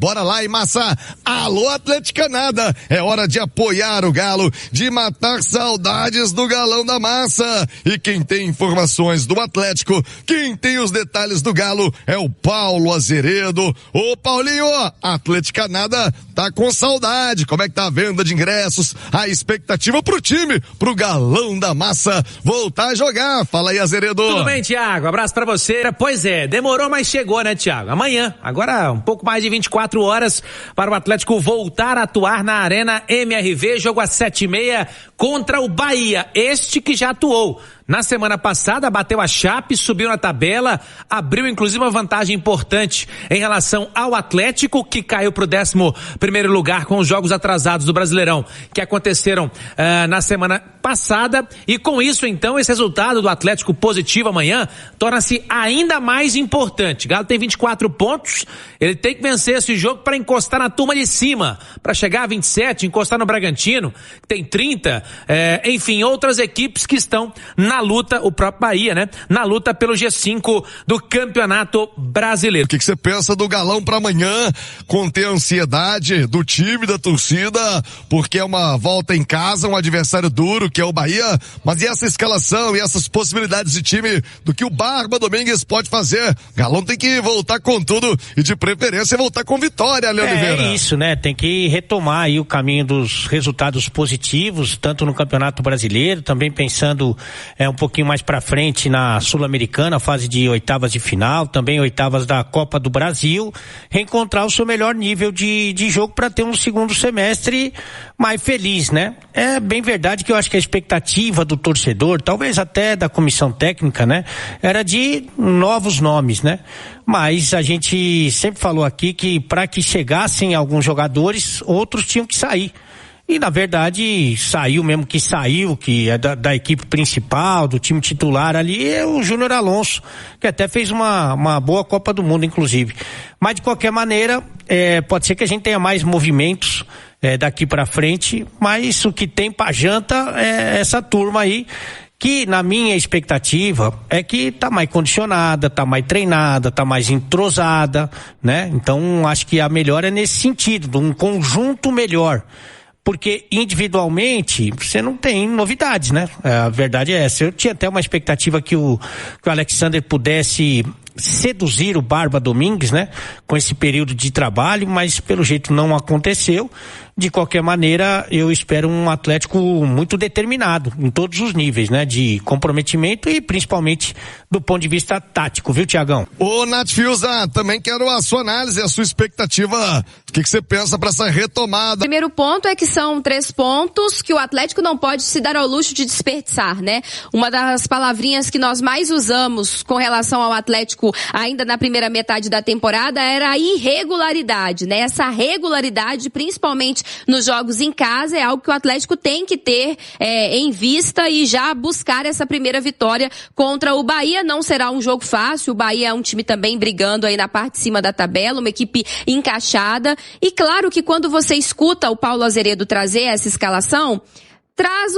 Bora lá, e massa! Alô, Atleticana! É hora de apoiar o Galo, de matar saudades do Galão da Massa. E quem tem informações do Atlético, quem tem os detalhes do Galo, é o Paulo Azeredo. Ô, Paulinho, Atleticana tá com saudade. Como é que tá a venda de ingressos? A expectativa pro time, pro Galão da Massa voltar a jogar. Fala aí, Azeredo. Tudo bem, Thiago? Abraço pra você. Pois é, demorou, mas chegou, né, Thiago? Amanhã, agora um pouco mais de 24 horas para o Atlético voltar a atuar na Arena MRV, jogo às 7h30 contra o Bahia, este que já atuou na semana passada, bateu a Chape, subiu na tabela, abriu inclusive uma vantagem importante em relação ao Atlético, que caiu para o 11º lugar com os jogos atrasados do Brasileirão, que aconteceram na semana passada, e com isso então esse resultado do Atlético positivo amanhã torna-se ainda mais importante. Galo tem 24 pontos, ele tem que vencer esse jogo para encostar na turma de cima, para chegar a 27, encostar no Bragantino, que tem 30, enfim, outras equipes que estão na luta, o próprio Bahia, né? Na luta pelo G5 do Campeonato Brasileiro. O que você pensa do Galão para amanhã? Conter a ansiedade do time, da torcida, porque é uma volta em casa, um adversário duro, que é o Bahia, mas e essa escalação e essas possibilidades de time do que o Barba Domingues pode fazer? Galão tem que voltar com tudo e de preferência voltar com vitória, Léo Oliveira. É isso, né? Tem que retomar aí o caminho dos resultados positivos, tanto no Campeonato Brasileiro, também pensando um pouquinho mais pra frente na Sul-Americana, fase de oitavas de final, também oitavas da Copa do Brasil, reencontrar o seu melhor nível de jogo para ter um segundo semestre mais feliz, né? É bem verdade que eu acho que a expectativa do torcedor, talvez até da comissão técnica, né? Era de novos nomes, né? Mas a gente sempre falou aqui que para que chegassem alguns jogadores, outros tinham que sair. E, na verdade, saiu mesmo que saiu, que é da equipe principal, do time titular ali, é o Júnior Alonso, que até fez uma boa Copa do Mundo, inclusive. Mas, de qualquer maneira, pode ser que a gente tenha mais movimentos daqui pra frente, mas o que tem pra janta é essa turma aí, que na minha expectativa é que tá mais condicionada, tá mais treinada, tá mais entrosada, né? Então, acho que a melhora é nesse sentido, de um conjunto melhor. Porque individualmente você não tem novidades, né? A verdade é essa. Eu tinha até uma expectativa que o Alexander pudesse seduzir o Barba Domingues, né? Com esse período de trabalho, mas pelo jeito não aconteceu. De qualquer maneira, eu espero um Atlético muito determinado em todos os níveis, né? De comprometimento e principalmente do ponto de vista tático, viu, Tiagão? Ô, Nath Fiuza, também quero a sua análise, a sua expectativa. O que você pensa para essa retomada? O primeiro ponto é que são 3 pontos que o Atlético não pode se dar ao luxo de desperdiçar, né? Uma das palavrinhas que nós mais usamos com relação ao Atlético ainda na primeira metade da temporada era a irregularidade, né? Essa regularidade, principalmente nos jogos em casa, é algo que o Atlético tem que ter em vista e já buscar essa primeira vitória contra o Bahia. Não será um jogo fácil, o Bahia é um time também brigando aí na parte de cima da tabela, uma equipe encaixada. E claro que quando você escuta o Paulo Azeredo trazer essa escalação, traz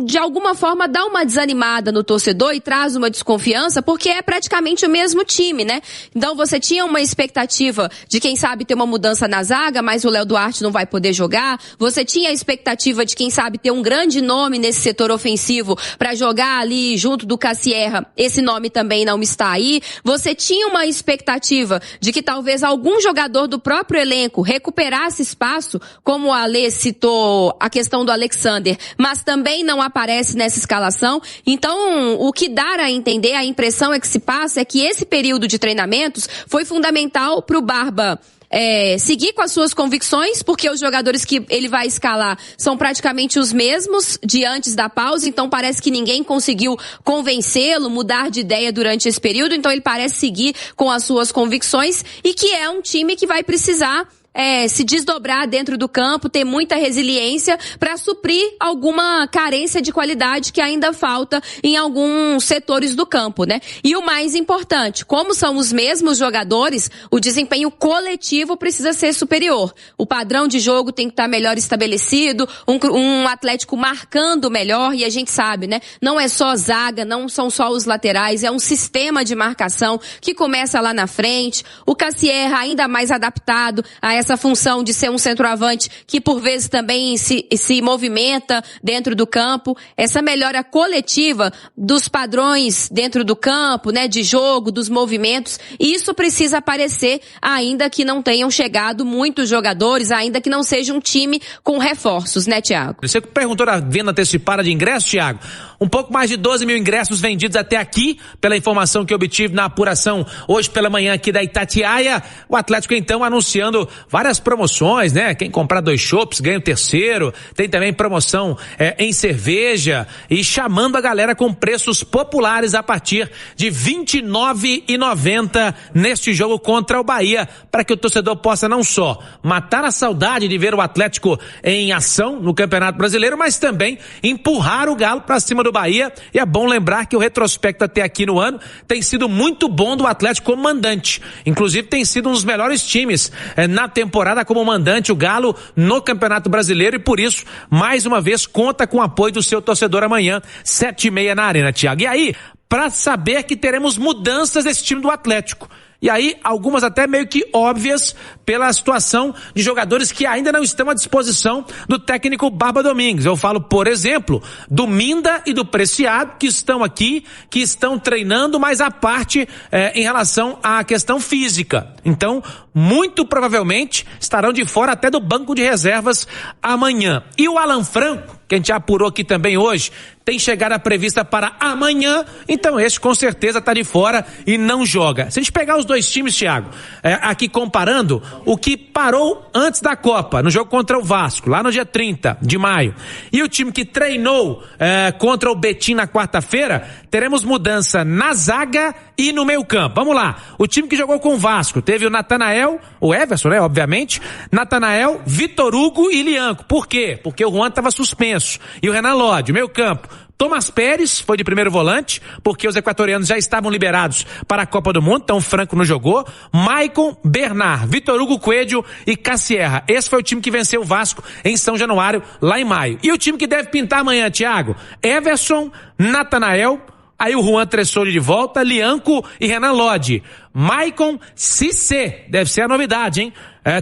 de alguma forma, dá uma desanimada no torcedor e traz uma desconfiança, porque é praticamente o mesmo time, né? Então você tinha uma expectativa de, quem sabe, ter uma mudança na zaga, mas o Léo Duarte não vai poder jogar. Você tinha a expectativa de, quem sabe, ter um grande nome nesse setor ofensivo para jogar ali junto do Cassierra. Esse nome também não está aí. Você tinha uma expectativa de que talvez algum jogador do próprio elenco recuperasse espaço, como o Alê citou a questão do Alexander, mas também não aparece nessa escalação. Então, o que dá a entender, a impressão que se passa é que esse período de treinamentos foi fundamental para o Barba seguir com as suas convicções, porque os jogadores que ele vai escalar são praticamente os mesmos de antes da pausa, então parece que ninguém conseguiu convencê-lo, mudar de ideia durante esse período, então ele parece seguir com as suas convicções e que é um time que vai precisar se desdobrar dentro do campo, ter muita resiliência para suprir alguma carência de qualidade que ainda falta em alguns setores do campo, né? E o mais importante, como são os mesmos jogadores, o desempenho coletivo precisa ser superior. O padrão de jogo tem que estar melhor estabelecido, um Atlético marcando melhor, e a gente sabe, né? Não é só zaga, não são só os laterais, é um sistema de marcação que começa lá na frente. O Cassierra ainda mais adaptado a essa função de ser um centroavante que por vezes também se movimenta dentro do campo, essa melhora coletiva dos padrões dentro do campo, né, de jogo, dos movimentos, isso precisa aparecer, ainda que não tenham chegado muitos jogadores, ainda que não seja um time com reforços, né, Thiago? Você perguntou da venda antecipada de ingressos, Thiago? Um pouco mais de 12 mil ingressos vendidos até aqui, pela informação que eu obtive na apuração hoje pela manhã aqui da Itatiaia. O Atlético então anunciando várias promoções, né? Quem comprar 2 chopps ganha o 3º. Tem também promoção em cerveja e chamando a galera com preços populares a partir de R$29,90 neste jogo contra o Bahia, para que o torcedor possa não só matar a saudade de ver o Atlético em ação no Campeonato Brasileiro, mas também empurrar o Galo para cima do Bahia. E é bom lembrar que o retrospecto até aqui no ano tem sido muito bom do Atlético como mandante. Inclusive tem sido um dos melhores times na temporada como mandante, o Galo, no Campeonato Brasileiro, e por isso, mais uma vez, conta com o apoio do seu torcedor amanhã, 7h30 na Arena, Thiago. E aí, para saber que teremos mudanças desse time do Atlético. E aí, algumas até meio que óbvias pela situação de jogadores que ainda não estão à disposição do técnico Barba Domingues. Eu falo, por exemplo, do Minda e do Preciado, que estão aqui, que estão treinando, mas à parte em relação à questão física. Então, muito provavelmente estarão de fora até do banco de reservas amanhã. E o Alan Franco, que a gente apurou aqui também hoje, tem chegada prevista para amanhã, então esse com certeza está de fora e não joga. Se a gente pegar os dois times, Thiago, aqui comparando, o que parou antes da Copa, no jogo contra o Vasco, lá no dia 30 de maio, e o time que treinou contra o Betim na quarta-feira, teremos mudança na zaga e no meio campo. Vamos lá, o time que jogou com o Vasco, teve o Natanael, o Everson, né, obviamente, Natanael, Vitor Hugo e Lianco. Por quê? Porque o Juan estava suspenso. E o Renan Lodge, meio campo, Thomas Pérez foi de primeiro volante, porque os equatorianos já estavam liberados para a Copa do Mundo, então o Franco não jogou. Maicon, Bernard, Vitor Hugo Coelho e Cassierra. Esse foi o time que venceu o Vasco em São Januário, lá em maio. E o time que deve pintar amanhã, Thiago? Everson, Natanael, aí o Juan Tressoli de volta, Lianco e Renan Lodge. Maicon, Cissé, deve ser a novidade, hein?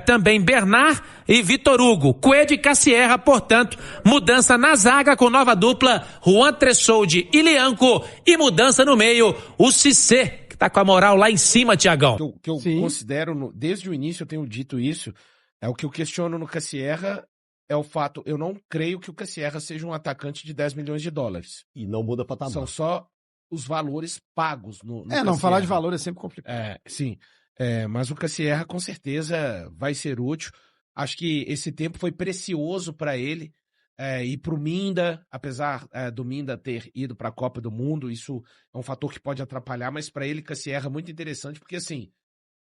Também Bernard e Vitor Hugo, Coelho e Cassierra, portanto, mudança na zaga com nova dupla, Juan Tressoli e Lianco, e mudança no meio, o Cissé, que tá com a moral lá em cima, Tiagão. O que eu considero, desde o início eu tenho dito isso, o que eu questiono no Cassierra é o fato, eu não creio que o Cassierra seja um atacante de 10 milhões de dólares. E não muda patamar. São só os valores pagos no não Cassierra. Falar de valor é sempre complicado. Sim. Mas o Cassierra com certeza vai ser útil. Acho que esse tempo foi precioso para ele e para o Minda, apesar do Minda ter ido para a Copa do Mundo, isso é um fator que pode atrapalhar, mas para ele Cassierra é muito interessante, porque assim,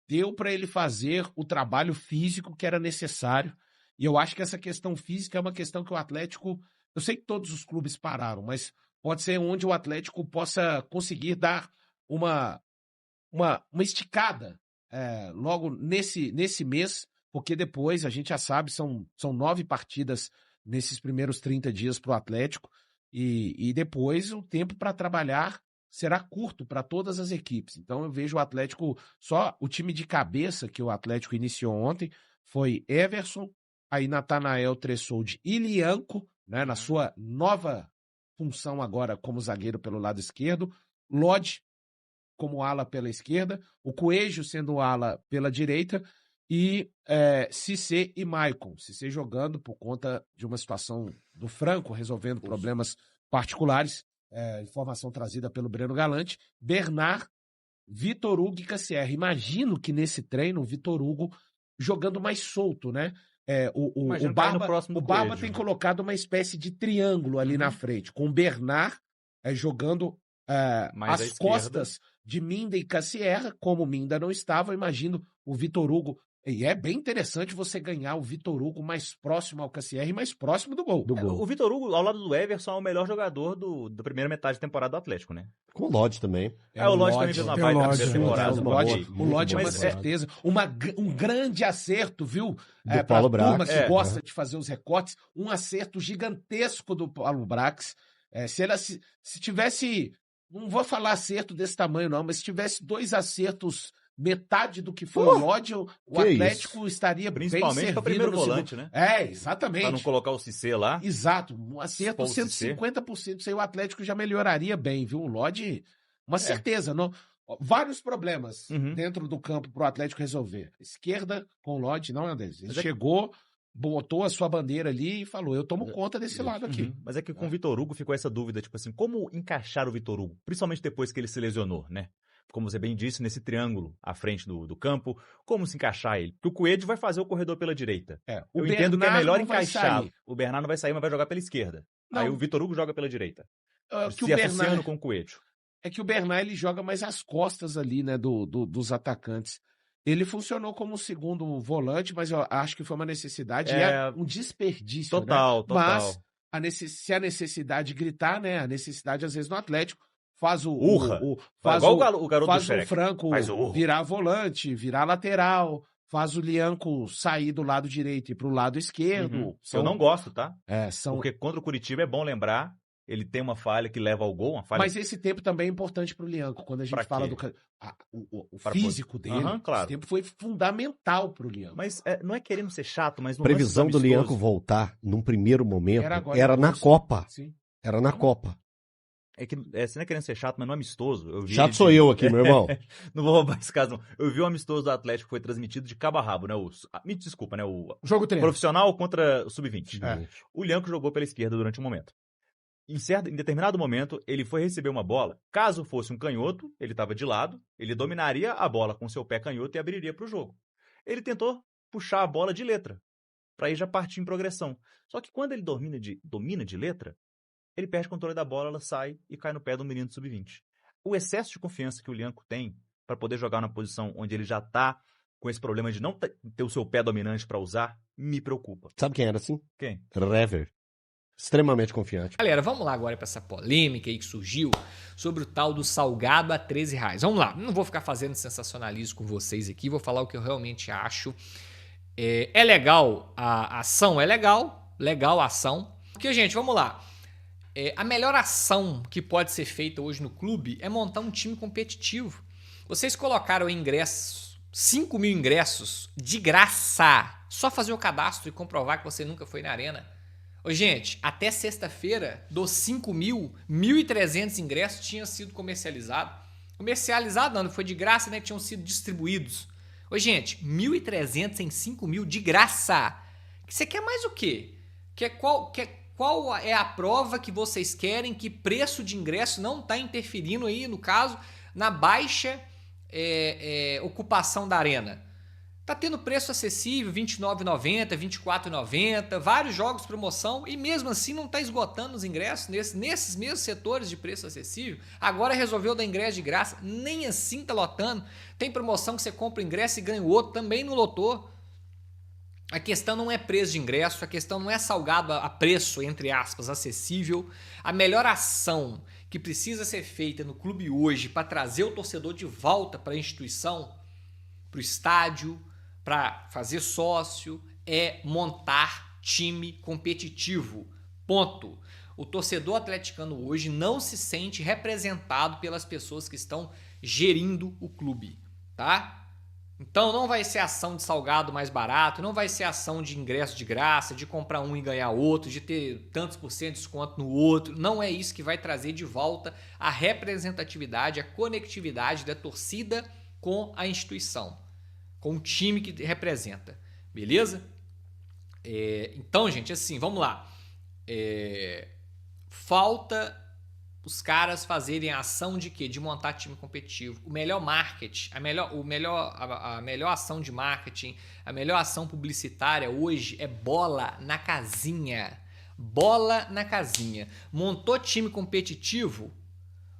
deu para ele fazer o trabalho físico que era necessário, e eu acho que essa questão física é uma questão que o Atlético, eu sei que todos os clubes pararam, mas pode ser onde o Atlético possa conseguir dar uma esticada logo nesse mês, porque depois, a gente já sabe, são 9 partidas nesses primeiros 30 dias para o Atlético, e depois o tempo para trabalhar será curto para todas as equipes. Então eu vejo o Atlético, só o time de cabeça que o Atlético iniciou ontem foi Everson, aí Natanael, Tressoli e Lianco, né, na sua nova função agora como zagueiro pelo lado esquerdo, Lodge como ala pela esquerda, o Coelho sendo ala pela direita, e Cissé e Maicon. Cissé jogando por conta de uma situação do Franco, resolvendo problemas particulares, informação trazida pelo Breno Galante, Bernard, Vitor Hugo e Cassierra. Imagino que nesse treino o Vitor Hugo jogando mais solto, né? O Barba tem colocado uma espécie de triângulo ali na frente, com o Bernard jogando às costas de Minda e Cassierra. Como Minda não estava, eu imagino o Vitor Hugo. E é bem interessante você ganhar o Vitor Hugo mais próximo ao Cassierra e mais próximo do gol. O Vitor Hugo, ao lado do Everson, é o melhor jogador da primeira metade da temporada do Atlético, né? Com o Lodge também. O Lodge também fez uma baita na primeira temporada. O Lodge, com certeza. Um grande acerto, viu? Do Paulo Brax. Turma que gosta de fazer os recortes. Um acerto gigantesco do Paulo Brax. Se tivesse... Não vou falar acerto desse tamanho, não, mas se tivesse 2 acertos metade do que foi o Lodge, o que Atlético estaria bem Principalmente servido para primeiro no volante, segundo. né? Exatamente. Para não colocar o Cissé lá. Exato, um acerto Se for o Cissé. 150%, isso aí o Atlético já melhoraria bem, viu? O Lodge, uma certeza, não? Vários problemas dentro do campo para o Atlético resolver. Esquerda com o Lodge não é um deles. Ele chegou, botou a sua bandeira ali e falou, eu tomo conta desse lado aqui. Mas é que com o Vitor Hugo ficou essa dúvida, tipo assim, como encaixar o Vitor Hugo? Principalmente depois que ele se lesionou, né? Como você bem disse, nesse triângulo à frente do campo, como se encaixar ele? Porque o Coelho vai fazer o corredor pela direita. Eu entendo que é melhor encaixar. O Bernardo não vai sair, mas vai jogar pela esquerda. Não. Aí o Vitor Hugo joga pela direita. Que associando com o Coelho. É que o Bernard ele joga mais as costas ali, né, dos atacantes. Ele funcionou como segundo volante, mas eu acho que foi uma necessidade, um desperdício. Total. Mas se a necessidade gritar, né, a necessidade às vezes no Atlético, faz o garoto faz do o Franco virar volante, virar lateral, faz o Lianco sair do lado direito e pro lado esquerdo. Eu não gosto, tá? São... Porque contra o Curitiba é bom lembrar, ele tem uma falha que leva ao gol, uma falha... Mas esse tempo também é importante pro Lianco, quando a gente fala do o físico dele, claro. esse tempo foi fundamental pro Lianco. Mas não é querendo ser chato, mas... Previsão do Lianco voltar num primeiro momento era na Copa. Copa. Sim. Era na Copa. É que você não é querendo ser chato, mas não é amistoso. Chato sou eu aqui, meu irmão. Não vou roubar esse caso, não. Eu vi o amistoso do Atlético que foi transmitido de cabo a rabo, né? Me desculpa, né? O jogo treino. Profissional contra o Sub-20. O Lianco jogou pela esquerda durante um momento. Em determinado momento, ele foi receber uma bola. Caso fosse um canhoto, ele estava de lado, ele dominaria a bola com seu pé canhoto e abriria para o jogo. Ele tentou puxar a bola de letra, para aí já partir em progressão. Só que quando ele domina de letra, ele perde o controle da bola, ela sai e cai no pé do menino do Sub-20. O excesso de confiança que o Lianco tem para poder jogar na posição onde ele já está com esse problema de não ter o seu pé dominante para usar, me preocupa. Sabe quem era assim? Quem? Rever. Extremamente confiante. Galera, vamos lá agora para essa polêmica aí que surgiu sobre o tal do salgado a R$13. Vamos lá, não vou ficar fazendo sensacionalismo com vocês aqui, vou falar o que eu realmente acho. É legal a ação? É legal a ação. Porque, gente, vamos lá. A melhor ação que pode ser feita hoje no clube é montar um time competitivo. Vocês colocaram ingressos, 5 mil ingressos, de graça. Só fazer o cadastro e comprovar que você nunca foi na arena. Ô, gente, até sexta-feira, dos 5 mil, 1.300 ingressos tinham sido comercializados. Comercializado não, foi de graça, né? Tinham sido distribuídos. Ô, gente, 1.300 em 5 mil de graça. Você quer mais o quê? Qual é a prova que vocês querem que preço de ingresso não está interferindo aí, no caso, na baixa ocupação da arena? Tá tendo preço acessível, R$ 29,90, R$ 24,90, vários jogos promoção e mesmo assim não está esgotando os ingressos nesses mesmos setores de preço acessível. Agora resolveu dar ingresso de graça, nem assim tá lotando. Tem promoção que você compra ingresso e ganha o outro, também não lotou. A questão não é preço de ingresso, a questão não é salgado a preço, entre aspas, acessível. A melhor ação que precisa ser feita no clube hoje para trazer o torcedor de volta para a instituição, para o estádio, para fazer sócio, é montar time competitivo. Ponto. O torcedor atleticano hoje não se sente representado pelas pessoas que estão gerindo o clube, tá? Então não vai ser ação de salgado mais barato, não vai ser ação de ingresso de graça, de comprar um e ganhar outro, de ter tantos por cento de desconto no outro. Não é isso que vai trazer de volta a representatividade, a conectividade da torcida com a instituição, com o time que representa, beleza? Então, gente, assim, vamos lá. Falta os caras fazerem a ação de quê? De montar time competitivo. O melhor marketing, a melhor ação de marketing, a melhor ação publicitária hoje é bola na casinha. Bola na casinha. Montou time competitivo,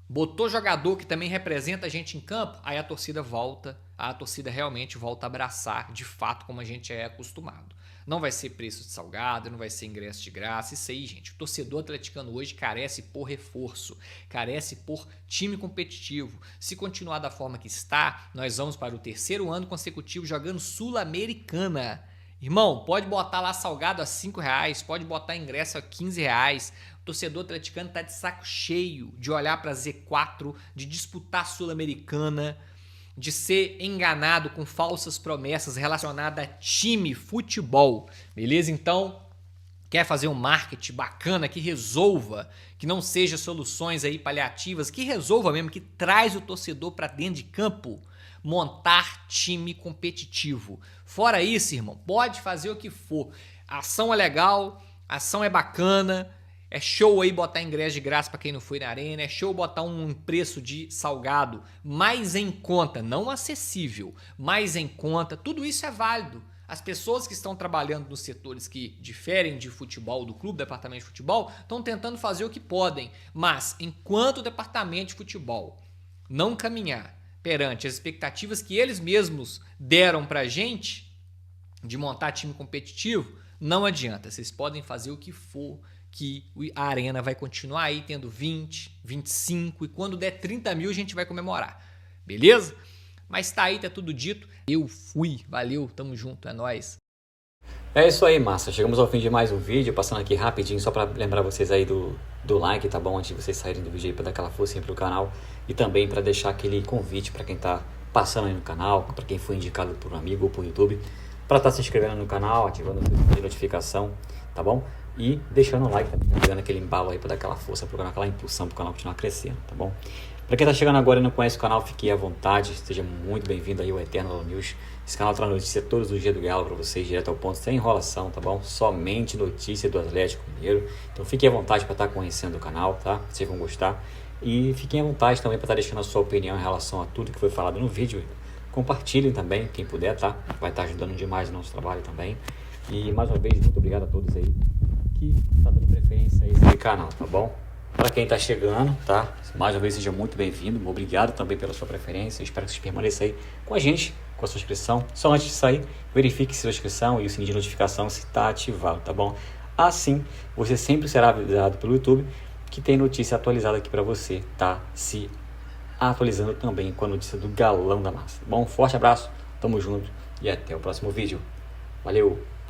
botou jogador que também representa a gente em campo, aí a torcida realmente volta a abraçar, de fato, como a gente é acostumado. Não vai ser preço de salgado, não vai ser ingresso de graça, isso aí, gente. O torcedor atleticano hoje carece por reforço, carece por time competitivo. Se continuar da forma que está, nós vamos para o 3º ano consecutivo jogando Sul-Americana. Irmão, pode botar lá salgado a R$5, pode botar ingresso a R$15. O torcedor atleticano está de saco cheio de olhar para Z4, de disputar Sul-Americana. de ser enganado com falsas promessas relacionadas a time, futebol, beleza? Então, quer fazer um marketing bacana que resolva, que não seja soluções aí paliativas, que resolva mesmo, que traz o torcedor para dentro de campo, montar time competitivo. Fora isso, irmão, pode fazer o que for. A ação é legal, a ação é bacana, é show aí botar ingresso de graça para quem não foi na arena, é show botar um preço de salgado mais em conta, não acessível, mais em conta, tudo isso é válido. As pessoas que estão trabalhando nos setores que diferem de futebol, do clube, do departamento de futebol, estão tentando fazer o que podem, mas enquanto o departamento de futebol não caminhar perante as expectativas que eles mesmos deram pra gente de montar time competitivo, não adianta, vocês podem fazer o que for, que a arena vai continuar aí tendo 20, 25 e quando der 30 mil a gente vai comemorar, beleza? Mas tá aí, tá tudo dito. Eu fui, valeu, tamo junto, é nóis. É isso aí, massa. Chegamos ao fim de mais um vídeo, passando aqui rapidinho só para lembrar vocês aí do like, tá bom? Antes de vocês saírem do vídeo aí para dar aquela força pro canal e também para deixar aquele convite para quem tá passando aí no canal, para quem foi indicado por um amigo ou por YouTube, para estar se inscrevendo no canal, ativando o sininho de notificação, tá bom? E deixando o like também, dando aquele embalo aí para dar aquela força pro canal, aquela impulsão pro canal continuar crescendo, tá bom? Para quem tá chegando agora e não conhece o canal, fique à vontade, seja muito bem-vindo aí ao Eternal News. Esse canal traz notícia todos os dias do Galo para vocês, direto ao ponto, sem enrolação, tá bom? Somente notícia do Atlético Mineiro. Então fiquem à vontade para estar conhecendo o canal, tá? Vocês vão gostar. E fiquem à vontade também para estar deixando a sua opinião em relação a tudo que foi falado no vídeo. Compartilhem também, quem puder, tá? Vai estar ajudando demais o nosso trabalho também. E mais uma vez, muito obrigado a todos aí que tá dando preferência a esse canal, tá bom? Para quem está chegando, tá? Mais uma vez, seja muito bem-vindo. Obrigado também pela sua preferência. Espero que vocês permaneçam aí com a gente, com a sua inscrição. Só antes de sair, verifique se a inscrição e o sininho de notificação se está ativado, tá bom? Assim, você sempre será avisado pelo YouTube que tem notícia atualizada aqui para você, tá? Se atualizando também com a notícia do Galão da Massa. Bom, forte abraço, tamo junto e até o próximo vídeo. Valeu!